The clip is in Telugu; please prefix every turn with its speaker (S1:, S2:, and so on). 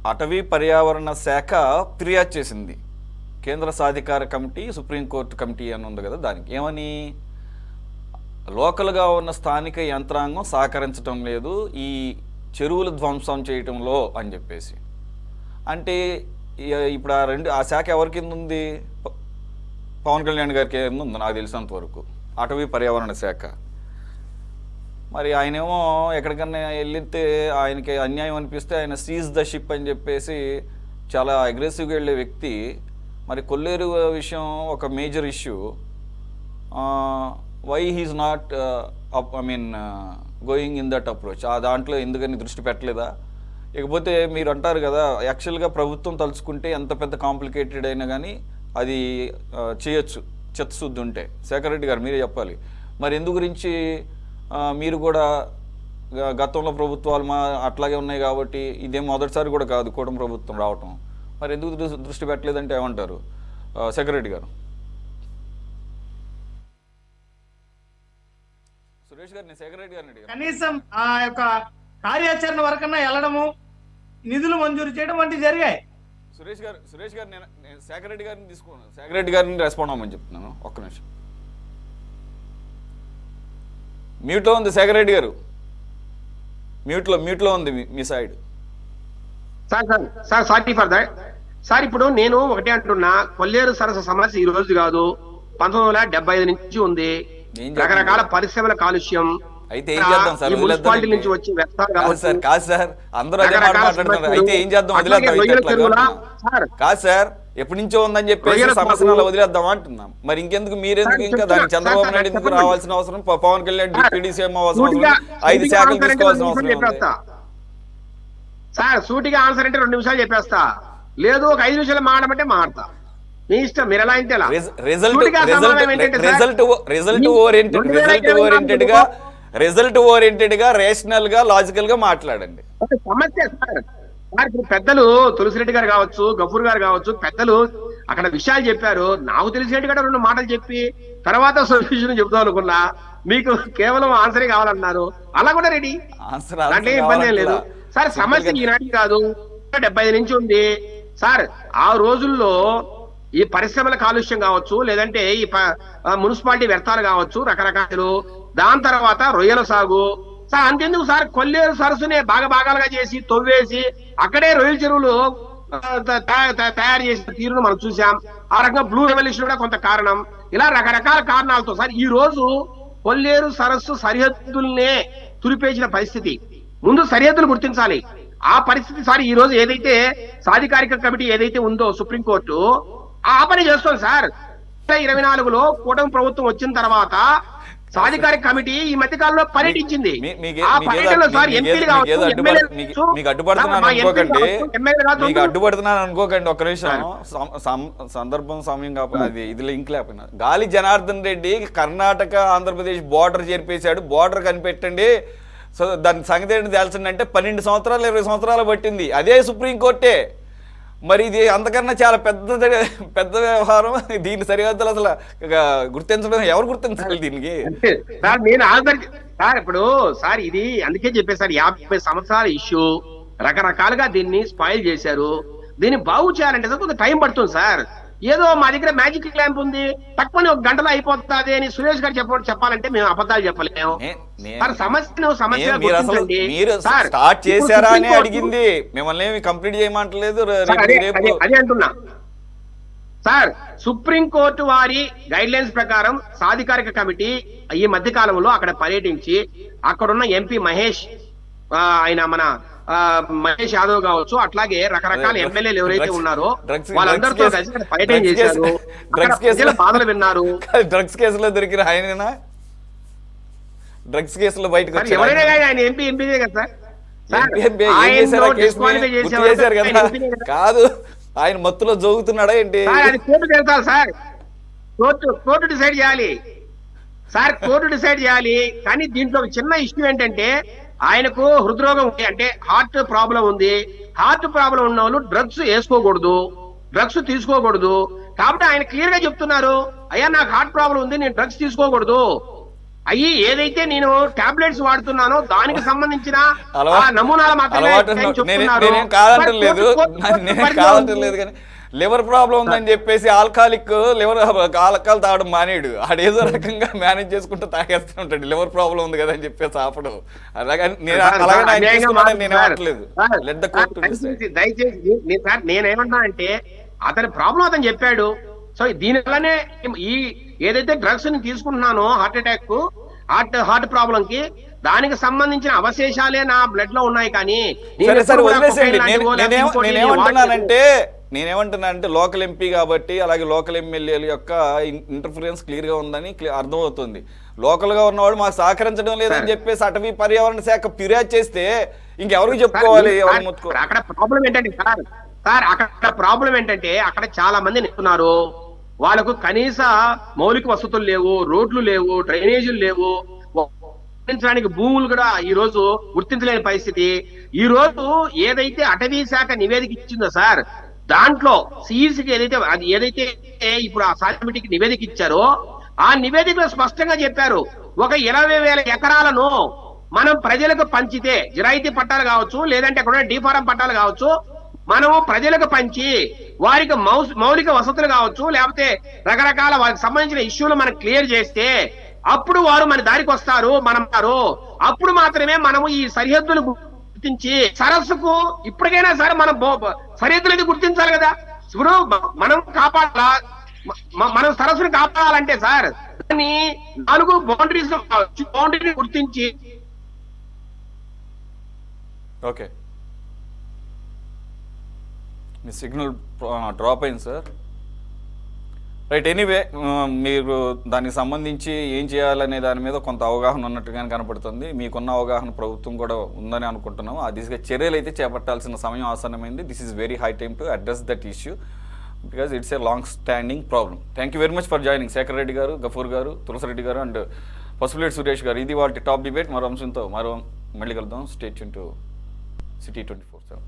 S1: అటవీ పర్యావరణ శాఖ ఫిర్యాదు చేసింది కేంద్ర సాధికార కమిటీ సుప్రీంకోర్టు కమిటీ అని ఉంది కదా, దానికి ఏమని లోకల్గా ఉన్న స్థానిక యంత్రాంగం సహకరించడం లేదు ఈ చెరువులు ధ్వంసం చేయటంలో అని చెప్పేసి. అంటే ఇప్పుడు ఆ శాఖ ఎవరి కింద ఉంది? పవన్ కళ్యాణ్ గారి కింద ఉంది నాకు తెలిసినంత వరకు, అటవీ పర్యావరణ శాఖ. మరి ఆయనేమో ఎక్కడికన్నా వెళ్తే ఆయనకి అన్యాయం అనిపిస్తే ఆయన సీజ్ ద షిప్ అని చెప్పేసి చాలా అగ్రెసివ్గా వెళ్ళే వ్యక్తి. మరి కొల్లేరు విషయం ఒక major issue. Why he's not going in that approach? ఆ దాంట్లో ఎందుకని దృష్టి పెట్టలేదా? ఇకపోతే మీరు అంటారు కదా, యాక్చువల్గా ప్రభుత్వం తలుచుకుంటే ఎంత పెద్ద కాంప్లికేటెడ్ అయినా కానీ అది చేయొచ్చు చిత్తశుద్ధి ఉంటే. శేఖర్ రెడ్డి గారు మీరే చెప్పాలి. మరి ఎందు గురించి మీరు కూడా గతంలో ప్రభుత్వాలు అట్లాగే ఉన్నాయి కాబట్టి ఇదేం మొదటిసారి కూడా కాదు కూటమి ప్రభుత్వం రావటం, మరి ఎందుకు దృష్టి పెట్టలేదంటే ఏమంటారు శేఖర్ రెడ్డి గారు? సురేష్ గారు, నేను శేఖర్ రెడ్డి గారిని అడిగాను.
S2: కనీసం ఆ యొక్క కార్యాచరణ వరకన్నా వెళ్ళడము, నిధులు మంజూరు చేయడం వంటివి జరిగాయి.
S1: సురేష్ గారు నేను శేఖర్ రెడ్డి గారిని తీసుకున్నాను, శేఖర్ రెడ్డి గారిని రెస్పాండ్ అవ్వమని చెప్తున్నాను. ఒక్క నిమిషం మ్యూట్లో ఉంది శేఖర్ రెడ్డి గారు, మ్యూట్లో ఉంది మీ side.
S3: Sir sorry for that sir. ఇప్పుడు నేను ఒకటే అంటున్నా, కొల్లేరు సరస్సు సమస్య ఈ రోజు కాదు, 1975 నుంచి ఉంది. రకరకాల పరిశ్రమల కాలుష్యం
S1: అయితే ఏం చేద్దాం సార్?
S3: మున్సిపాలిటీ నుంచి వచ్చి
S1: కాదు సార్, అందరూ అదే మాట మాట్లాడుతున్నారు. అయితే ఏం చేద్దాం? వదిలేద్దాం కాదు సార్, ఎప్పటి నుంచో ఉందని చెప్పేసి సమస్యలు వదిలేద్దాం అంటున్నాం. మరి ఇంకెందుకు మీరెందుకు ఇంకా దానికి చంద్రబాబు నాయుడు ఎందుకు రావాల్సిన అవసరం, పవన్ కళ్యాణ్ డిప్యూటీ సీఎం అవ్వాల్సిన అవసరం, 5 శాఖలు తీసుకోవాల్సిన అవసరం?
S3: సార్ సూటిగా ఆన్సర్ అంటే 2 నిమిషాలు చెప్పేస్తా, లేదు ఒక 5 నిమిషాలు మాట్లాడమంటే మాడతా, మీ ఇష్టం. మీరు ఎలా అయితే
S1: రిజల్ట్ ఓరియంటెడ్ గా రేషనల్ గా లాజికల్ గా మాట్లాడండి.
S3: సమస్య సార్ ఇప్పుడు పెద్దలు తులసిరెడ్డి గారు కావచ్చు, గఫూర్ గారు కావచ్చు, పెద్దలు అక్కడ విషయాలు చెప్పారు. నాకు తెలిసినట్టు కూడా 2 మాటలు చెప్పి తర్వాత సొల్యూషన్ చెప్తాం అనుకున్నా, మీకు కేవలం ఆన్సరే కావాలన్నారు. అలా కూడా రెడీ, అంటే ఇబ్బంది ఏం లేదు సార్. సమస్య ఈనాటి కాదు, 75 నుంచి ఉంది సార్. ఆ రోజుల్లో ఈ పరిశ్రమల కాలుష్యం కావచ్చు, లేదంటే ఈ మున్సిపాలిటీ వ్యర్థాలు కావచ్చు, రకరకాలు. దాని తర్వాత రొయ్యల సాగు సార్. అంతెందుకు సార్, కొల్లేరు సరస్సునే భాగాలుగా చేసి తవ్వేసి అక్కడే రొయ్యల చెరువులు తయారు చేసిన తీరును మనం చూసాం. ఆ రకంగా బ్లూ రెవల్యూషన్ కూడా కొంత కారణం. ఇలా రకరకాల కారణాలతో సార్ ఈ రోజు కొల్లేరు సరస్సు సరిహద్దుల్నే తులిపేసిన పరిస్థితి. ముందు సరిహద్దులు గుర్తించాలి. ఆ పరిస్థితి సార్ ఈ రోజు ఏదైతే సాధికారిక కమిటీ ఏదైతే ఉందో సుప్రీంకోర్టు ఆ పని చేస్తుంది సార్. 2024లో కూటమి ప్రభుత్వం వచ్చిన తర్వాత సాధికారిక కమిటీ ఈ మధ్య కాలంలో పర్యటించింది.
S1: మీకు అడ్డుపడుతున్నాను అనుకోకండి, ఒక్క నిమిషం. సందర్భం సమయం కాకపోతే ఇది లింక్ లేకపోయినా, గాలి జనార్దన్ రెడ్డి కర్ణాటక ఆంధ్రప్రదేశ్ బోర్డర్ చేర్పేశాడు, బోర్డర్ కనిపెట్టండి, సో దాని సంగతి ఏంటి తెలిసిందంటే 12 సంవత్సరాలు 20 సంవత్సరాలు పట్టింది, అదే సుప్రీంకోర్టే. మరి ఇది అంతకన్నా చాలా పెద్ద వ్యవహారం. దీన్ని సరిహద్దులు అసలు గుర్తించడం ఎవరు గుర్తించాలి దీనికి?
S3: నేను సార్ ఇప్పుడు సార్ ఇది అందుకే చెప్పేసారు, 50 సంవత్సరాల ఇష్యూ, రకరకాలుగా దీన్ని స్పాయిల్ చేశారు. దీన్ని బాగు చేయాలంటే సార్ కొంత టైం పడుతుంది సార్. ఏదో మా దగ్గర మ్యాజిక్ ల్యాంప్ ఉంది, తక్కువ 1 గంటలో అయిపోతుంది అని సురేష్ గారు చెప్పాలంటే మేము అబద్ధాలు చెప్పలేము.
S1: స్టార్ట్ చేశారా అని అడిగింది, మిమ్మల్ని ఏమి కంప్లీట్ చేయమంటలేదు.
S3: అదే అంటున్నా సార్, సుప్రీంకోర్టు వారి గైడ్ లైన్స్ ప్రకారం సాధికారిక కమిటీ ఈ మధ్య కాలంలో అక్కడ పర్యటించి అక్కడున్న ఎంపీ మహేష్, ఆయన మన మహేష్ యాదవ్ కావచ్చు, అట్లాగే రకరకాల ఎమ్మెల్యేలు ఎవరైతే ఉన్నారో వాళ్ళందరితో కలిసి పర్యటన చేశారు, బాధలు విన్నారు.
S1: డ్రగ్స్ కేసులో దొరికిన ఆయన డ్రగ్స్ కేసులో బయటకు
S3: ఎవరైనా ఆయన ఎంపీదే కదా
S1: సార్. కాదు, ఆయన మత్తులో జోగుతున్నాడా ఏంటి?
S3: కోర్టు తెలుసా సార్? కోర్టు డిసైడ్ చేయాలి సార్, కోర్టు డిసైడ్ చేయాలి. కానీ దీంట్లో చిన్న ఇష్యూ ఏంటంటే ఆయనకు హృద్రోగం ఉంది, అంటే హార్ట్ ప్రాబ్లం ఉంది. హార్ట్ ప్రాబ్లం ఉన్న వాళ్ళు డ్రగ్స్ వేసుకోకూడదు, డ్రగ్స్ తీసుకోకూడదు. కాబట్టి ఆయన క్లియర్ గా చెప్తున్నారు, అయ్యా నాకు హార్ట్ ప్రాబ్లం ఉంది, నేను డ్రగ్స్ తీసుకోకూడదు. అయ్యి ఏదైతే నేను టాబ్లెట్స్ వాడుతున్నానో దానికి సంబంధించిన
S1: అలవా-
S3: ఆ నమూనాలు మాత్రమే
S1: అలవాటు
S3: ఆయన చెప్తున్నారు.
S1: నేనేం కాదంటం
S3: మరి
S1: లేదు,
S3: కోర్టు
S1: నేనేం
S3: పరిధిలో
S1: కాదంటం
S3: ఉంది.
S1: లేదు కానీ లివర్ ప్రాబ్లం ఉందని చెప్పేసి ఆల్కహాల్ తాగడం మానేడు, ఆడేదో రకంగా మేనేజ్ చేసుకుంటూ తాగేస్తూ ఉంటాడు. లివర్ ప్రాబ్లం ఉంది కదా అని చెప్పేసి ఆపడు. అలాగే నేను
S3: సార్,
S1: అలాగే ఆయన
S3: అన్యాయంగా
S1: తీసుకున్నానని నేను
S3: మాట్లాడు
S1: అనట్లేదు.
S3: సార్.
S1: లెట్ ద కోర్ట్
S3: దయచేసి సార్ నేనేమన్నా అంటే అతని ప్రాబ్లం అతను చెప్పాడు. సో దీనివల్లనే ఈ ఏదైతే డ్రగ్స్ ని తీసుకుంటున్నానో హార్ట్ అటాక్ హార్ట్ ప్రాబ్లం కి దానికి సంబంధించిన అవశేషాలే నా బ్లడ్ లో ఉన్నాయి. కానీ నేను
S1: సరే సరే
S3: ఎప్పుడు కూడా
S1: వదిలేసేయండి.
S3: cocaine లాంటివో లేకపోతే ఇంకోటి
S1: నేనేమంటున్నానంటే లోకల్ ఎంపీ కాబట్టి, అలాగే లోకల్ ఎమ్మెల్యేల యొక్క ఇంటర్ఫరెన్స్ క్లియర్ గా ఉందని అర్థమవుతుంది. లోకల్ గా ఉన్నవాడు మాకు సహకరించడం లేదని చెప్పేసి అటవీ పర్యావరణ శాఖ ఫిర్యాదు చేస్తే ఇంకెవరికి చెప్పుకోవాలి, ఎవరు ముట్టుకో.
S3: అక్కడ ప్రాబ్లం ఏంటంటే సార్ అక్కడ ప్రాబ్లం ఏంటంటే అక్కడ చాలా మంది నిస్తున్నారు, వాళ్ళకు కనీస మౌలిక వసతులు లేవు, రోడ్లు లేవు, డ్రైనేజీలు లేవు, గుర్తించడానికి భూములు కూడా ఈ రోజు గుర్తించలేని పరిస్థితి. ఈ రోజు ఏదైతే అటవీ శాఖ నివేదిక ఇచ్చిందో సార్, దాంట్లో సిఈసికి ఏదైతే ఇప్పుడు ఆ సాలిమిటీకి నివేదిక ఇచ్చారో ఆ నివేదికలో స్పష్టంగా చెప్పారు, ఒక 20,000 ఎకరాలను మనం ప్రజలకు పంచితే జిరాయితీ పట్టాలు కావచ్చు, లేదంటే అక్కడ డీఫారం పట్టాలు కావచ్చు, మనము ప్రజలకు పంచి వారికి మౌలిక వసతులు కావచ్చు, లేకపోతే రకరకాల వారికి సంబంధించిన ఇష్యూలు మనం క్లియర్ చేస్తే అప్పుడు వారు మన దారికి వస్తారు, అప్పుడు మాత్రమే మనము ఈ సరిహద్దులు గుర్తించి సరస్సుకు ఇప్పటికైనా సరే మనం సరిహద్దులు గుర్తించాలి కదా. ఇప్పుడు మనం కాపాడాలా, మనం సరస్సును కాపాడాలంటే సార్ దాన్ని 4 బౌండరీని గుర్తించి.
S1: ఓకే, మీ సిగ్నల్ డ్రాప్ అయింది సార్. రైట్, ఎనీవే మీరు దానికి సంబంధించి ఏం చేయాలనే దాని మీద కొంత అవగాహన ఉన్నట్టుగానే కనపడుతుంది. మీకున్న అవగాహన ప్రభుత్వం కూడా ఉందని అనుకుంటున్నాము. ఆ దిశగా చర్యలు అయితే చేపట్టాల్సిన సమయం ఆసన్నమైంది. This is very high time to address that issue because it's a long standing problem. Thank you very much for joining Shekhar Reddy గారు, గఫూర్ గారు, తులసిరెడ్డి గారు అండ్ పసుపులేటి సురేష్ గారు. ఇది వాటి టాప్ డిబేట్. మరో అంశంతో మళ్ళీ కలుద్దాం. Stay tune to City 24/7.